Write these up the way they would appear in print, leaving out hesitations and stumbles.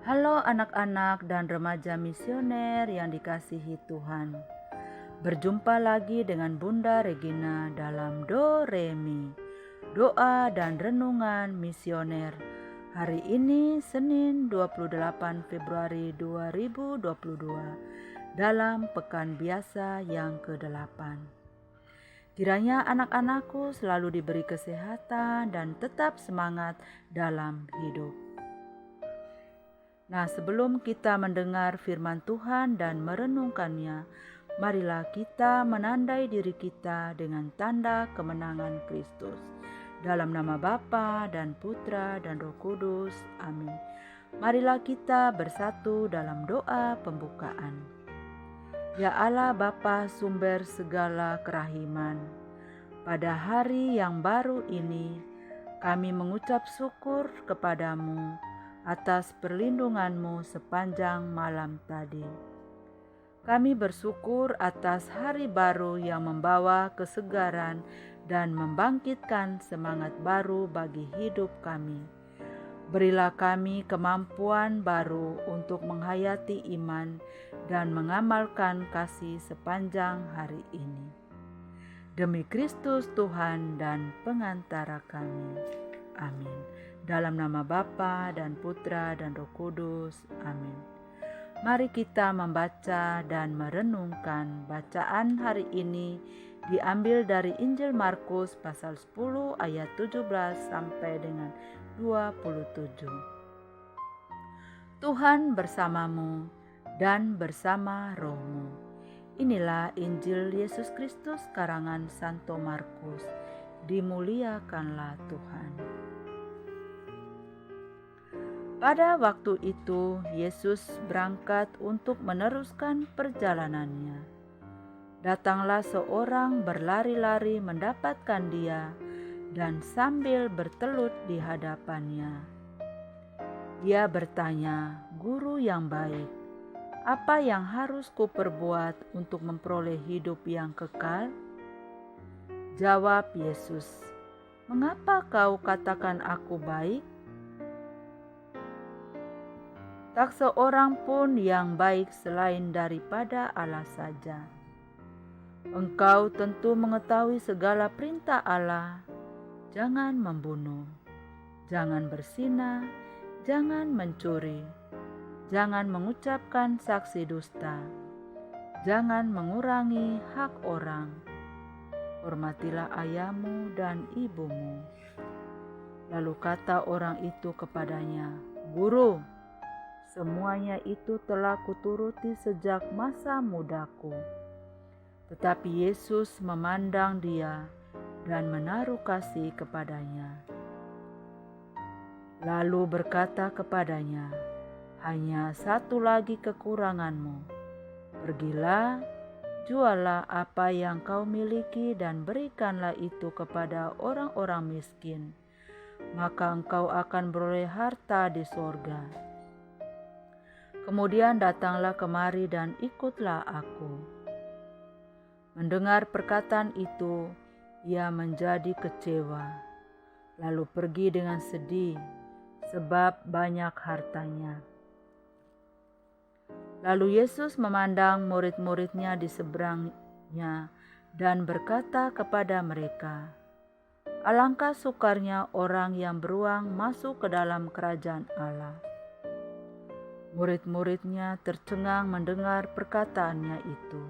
Halo anak-anak dan remaja misioner yang dikasihi Tuhan. Berjumpa lagi dengan Bunda Regina dalam Do Re Mi, doa dan renungan misioner. Hari ini Senin 28 Februari 2022 dalam pekan biasa yang ke-8. Kiranya anak-anakku selalu diberi kesehatan dan tetap semangat dalam hidup. Nah, sebelum kita mendengar firman Tuhan dan merenungkannya, marilah kita menandai diri kita dengan tanda kemenangan Kristus. Dalam nama Bapa dan Putra dan Roh Kudus. Amin. Marilah kita bersatu dalam doa pembukaan. Ya Allah Bapa sumber segala kerahiman, pada hari yang baru ini kami mengucap syukur kepadamu atas perlindunganmu sepanjang malam tadi. Kami bersyukur atas hari baru yang membawa kesegaran dan membangkitkan semangat baru bagi hidup kami. Berilah kami kemampuan baru untuk menghayati iman dan mengamalkan kasih sepanjang hari ini. Demi Kristus Tuhan dan pengantara kami. Amin. Dalam nama Bapa dan Putra dan Roh Kudus. Amin. Mari kita membaca dan merenungkan bacaan hari ini diambil dari Injil Markus pasal 10 ayat 17 sampai dengan 27. Tuhan bersamamu dan bersama rohmu. Inilah Injil Yesus Kristus karangan Santo Markus. Dimuliakanlah Tuhan. Pada waktu itu, Yesus berangkat untuk meneruskan perjalanannya. Datanglah seorang berlari-lari mendapatkan dia dan sambil bertelut di hadapannya. Dia bertanya, "Guru yang baik, apa yang harus kuperbuat untuk memperoleh hidup yang kekal?" Jawab Yesus, "Mengapa kau katakan aku baik? Tak seorang pun yang baik selain daripada Allah saja. Engkau tentu mengetahui segala perintah Allah. Jangan membunuh, jangan berzina, jangan mencuri, jangan mengucapkan saksi dusta, jangan mengurangi hak orang. Hormatilah ayahmu dan ibumu." Lalu kata orang itu kepadanya, "Guru, semuanya itu telah kuturuti sejak masa mudaku." Tetapi Yesus memandang dia dan menaruh kasih kepadanya. Lalu berkata kepadanya, "Hanya satu lagi kekuranganmu. Pergilah, jualah apa yang kau miliki dan berikanlah itu kepada orang-orang miskin. Maka engkau akan beroleh harta di sorga. Kemudian datanglah kemari dan ikutlah aku." Mendengar perkataan itu, ia menjadi kecewa, lalu pergi dengan sedih, sebab banyak hartanya. Lalu Yesus memandang murid-muridnya di seberangnya dan berkata kepada mereka, "Alangkah sukarnya orang yang beruang masuk ke dalam kerajaan Allah." Murid-muridnya tercengang mendengar perkataannya itu.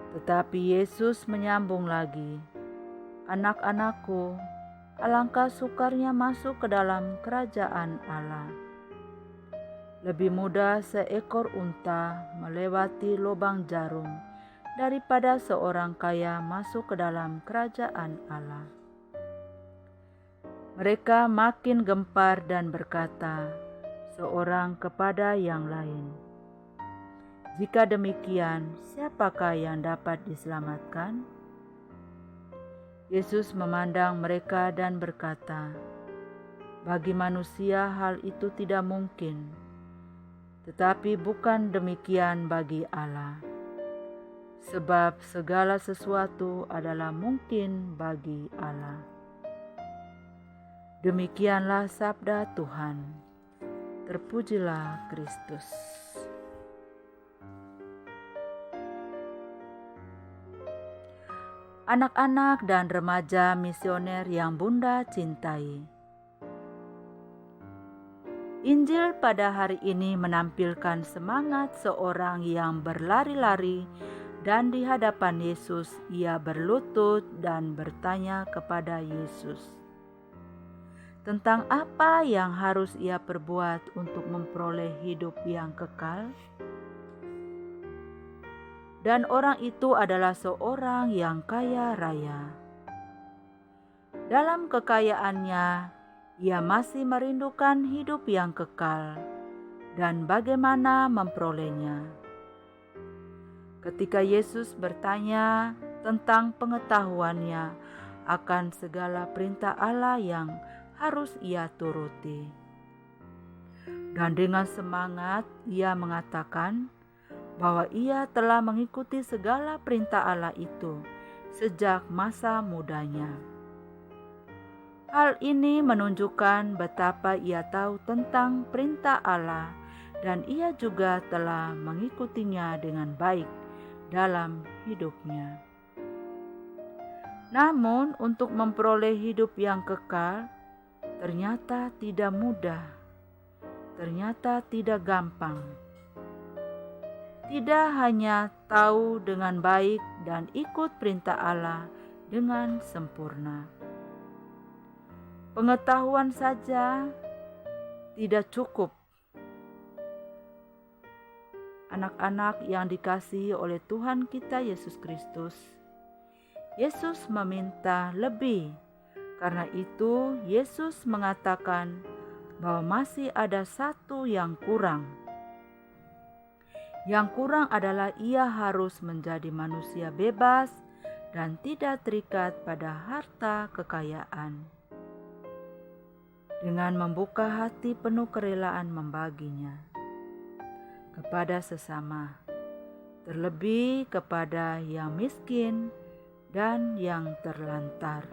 Tetapi Yesus menyambung lagi, "Anak-anakku, alangkah sukarnya masuk ke dalam kerajaan Allah. Lebih mudah seekor unta melewati lubang jarum daripada seorang kaya masuk ke dalam kerajaan Allah." Mereka makin gempar dan berkata, seorang kepada yang lain, "Jika demikian, siapakah yang dapat diselamatkan?" Yesus memandang mereka dan berkata, "Bagi manusia hal itu tidak mungkin, tetapi bukan demikian bagi Allah. Sebab segala sesuatu adalah mungkin bagi Allah." Demikianlah sabda Tuhan. Terpujilah Kristus. Anak-anak dan remaja misioner yang Bunda cintai. Injil pada hari ini menampilkan semangat seorang yang berlari-lari dan di hadapan Yesus ia berlutut dan bertanya kepada Yesus tentang apa yang harus ia perbuat untuk memperoleh hidup yang kekal. Dan orang itu adalah seorang yang kaya raya. Dalam kekayaannya, ia masih merindukan hidup yang kekal dan bagaimana memperolehnya. Ketika Yesus bertanya tentang pengetahuannya akan segala perintah Allah yang harus ia turuti. Dan dengan semangat ia mengatakan bahwa ia telah mengikuti segala perintah Allah itu sejak masa mudanya. Hal ini menunjukkan betapa ia tahu tentang perintah Allah dan ia juga telah mengikutinya dengan baik dalam hidupnya. Namun untuk memperoleh hidup yang kekal ternyata tidak mudah, ternyata tidak gampang. Tidak hanya tahu dengan baik dan ikut perintah Allah dengan sempurna. Pengetahuan saja tidak cukup. Anak-anak yang dikasihi oleh Tuhan kita Yesus Kristus, Yesus meminta lebih. Karena itu Yesus mengatakan bahwa masih ada satu yang kurang. Yang kurang adalah ia harus menjadi manusia bebas dan tidak terikat pada harta kekayaan. Dengan membuka hati penuh kerelaan membaginya kepada sesama, terlebih kepada yang miskin dan yang terlantar.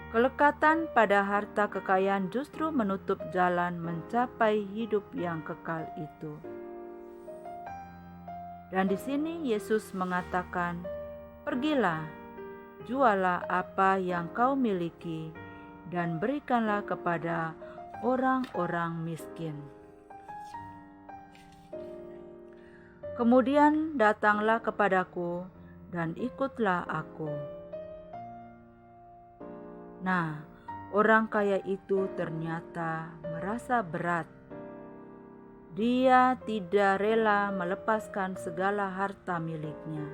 Kelekatan pada harta kekayaan justru menutup jalan mencapai hidup yang kekal itu. Dan di sini Yesus mengatakan, "Pergilah, jualah apa yang kau miliki dan berikanlah kepada orang-orang miskin. Kemudian datanglah kepadaku dan ikutlah aku." Nah, orang kaya itu ternyata merasa berat. Dia tidak rela melepaskan segala harta miliknya.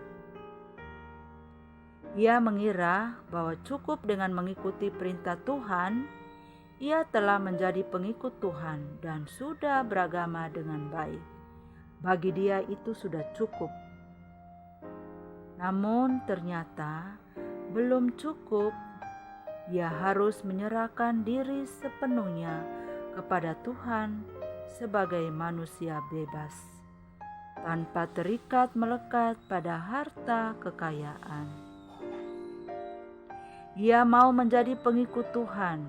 Ia mengira bahwa cukup dengan mengikuti perintah Tuhan, ia telah menjadi pengikut Tuhan dan sudah beragama dengan baik. Bagi dia itu sudah cukup. Namun ternyata belum cukup. Ia harus menyerahkan diri sepenuhnya kepada Tuhan sebagai manusia bebas, tanpa terikat melekat pada harta kekayaan. Ia mau menjadi pengikut Tuhan,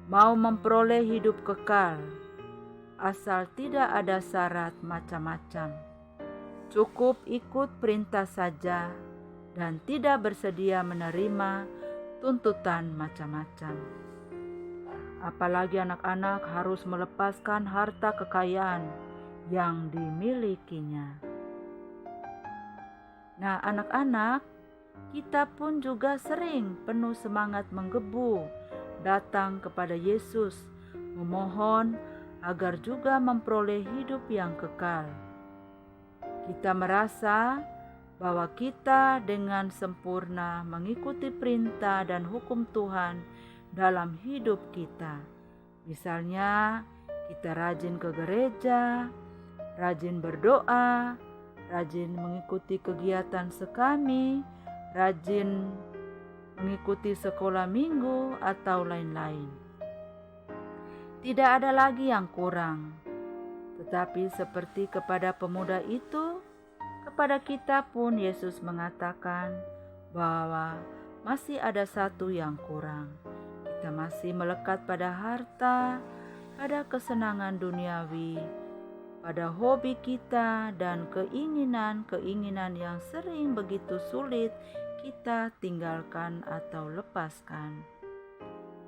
mau memperoleh hidup kekal, asal tidak ada syarat macam-macam. Cukup ikut perintah saja dan tidak bersedia menerima tuntutan macam-macam. Apalagi anak-anak harus melepaskan harta kekayaan yang dimilikinya. Nah, anak-anak, kita pun juga sering penuh semangat menggebu datang kepada Yesus, memohon agar juga memperoleh hidup yang kekal. Kita merasa bahwa kita dengan sempurna mengikuti perintah dan hukum Tuhan dalam hidup kita. Misalnya, kita rajin ke gereja, rajin berdoa, rajin mengikuti kegiatan sekami, rajin mengikuti sekolah minggu, atau lain-lain. Tidak ada lagi yang kurang. Tetapi seperti kepada pemuda itu, kepada kita pun Yesus mengatakan bahwa masih ada satu yang kurang. Kita masih melekat pada harta, pada kesenangan duniawi, pada hobi kita dan keinginan-keinginan yang sering begitu sulit kita tinggalkan atau lepaskan,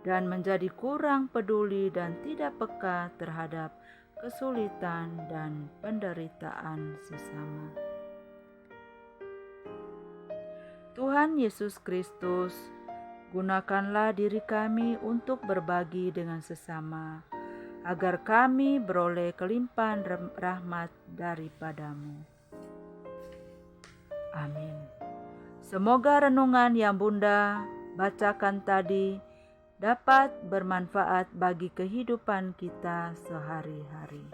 dan menjadi kurang peduli dan tidak peka terhadap kesulitan dan penderitaan sesama. Tuhan Yesus Kristus, gunakanlah diri kami untuk berbagi dengan sesama, agar kami beroleh kelimpahan rahmat daripadamu. Amin. Semoga renungan yang Bunda bacakan tadi dapat bermanfaat bagi kehidupan kita sehari-hari.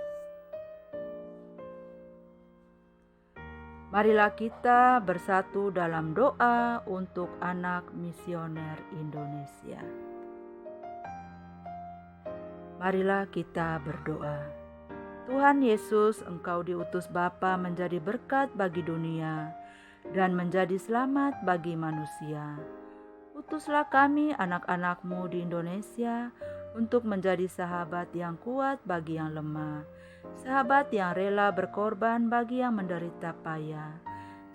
Marilah kita bersatu dalam doa untuk anak misioner Indonesia. Marilah kita berdoa. Tuhan Yesus, Engkau diutus Bapa menjadi berkat bagi dunia dan menjadi selamat bagi manusia. Utuslah kami anak-anak-Mu di Indonesia untuk menjadi sahabat yang kuat bagi yang lemah, sahabat yang rela berkorban bagi yang menderita payah,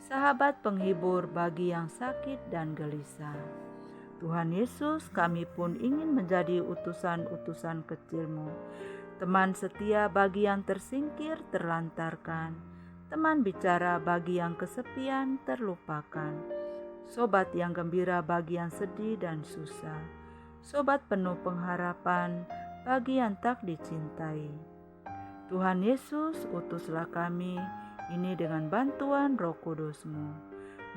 sahabat penghibur bagi yang sakit dan gelisah. Tuhan Yesus, kami pun ingin menjadi utusan-utusan kecil-Mu, teman setia bagi yang tersingkir, terlantarkan, teman bicara bagi yang kesepian, terlupakan, sobat yang gembira bagi yang sedih dan susah, sobat penuh pengharapan bagi yang tak dicintai. Tuhan Yesus, utuslah kami ini dengan bantuan Roh Kudus-Mu,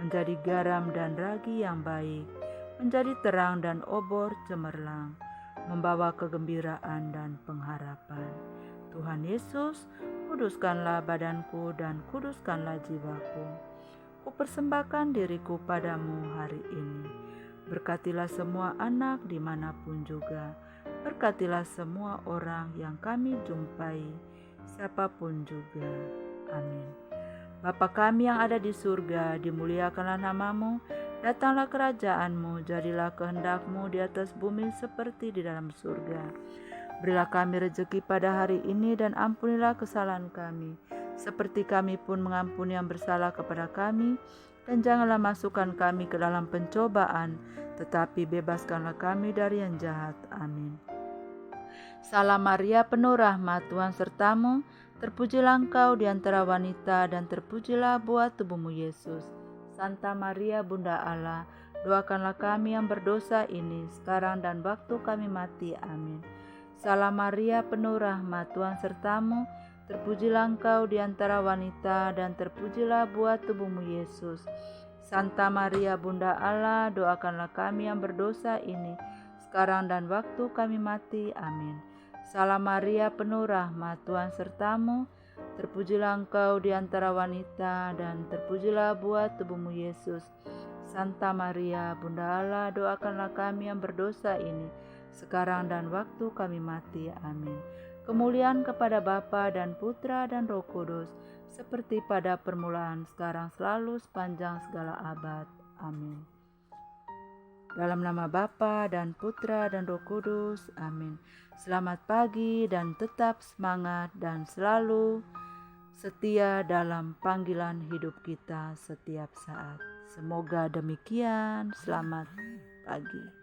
menjadi garam dan ragi yang baik, menjadi terang dan obor cemerlang, membawa kegembiraan dan pengharapan. Tuhan Yesus, kuduskanlah badanku dan kuduskanlah jiwaku. Kupersembahkan diriku padamu hari ini. Berkatilah semua anak dimanapun juga. Berkatilah semua orang yang kami jumpai, siapapun juga. Amin. Bapa kami yang ada di surga, dimuliakanlah nama-Mu. Datanglah kerajaan-Mu, jadilah kehendak-Mu di atas bumi seperti di dalam surga. Berilah kami rezeki pada hari ini dan ampunilah kesalahan kami, seperti kami pun mengampuni yang bersalah kepada kami. Dan janganlah masukkan kami ke dalam pencobaan, tetapi bebaskanlah kami dari yang jahat. Amin. Salam Maria, penuh rahmat, Tuhan sertamu. Terpujilah engkau di antara wanita dan terpujilah buah tubuhmu Yesus. Santa Maria Bunda Allah, doakanlah kami yang berdosa ini sekarang dan waktu kami mati. Amin. Salam Maria, penuh rahmat, Tuhan sertamu. Terpujilah engkau di antara wanita dan terpujilah buah tubuhmu Yesus. Santa Maria Bunda Allah, doakanlah kami yang berdosa ini sekarang dan waktu kami mati. Amin. Salam Maria, penuh rahmat, Tuhan sertamu. Terpujilah engkau di antara wanita dan terpujilah buah tubuhmu Yesus. Santa Maria Bunda Allah, doakanlah kami yang berdosa ini sekarang dan waktu kami mati. Amin. Kemuliaan kepada Bapa dan Putra dan Roh Kudus, seperti pada permulaan, sekarang, selalu, sepanjang segala abad. Amin. Dalam nama Bapa dan Putra dan Roh Kudus. Amin. Selamat pagi dan tetap semangat dan selalu setia dalam panggilan hidup kita setiap saat. Semoga demikian. Selamat pagi.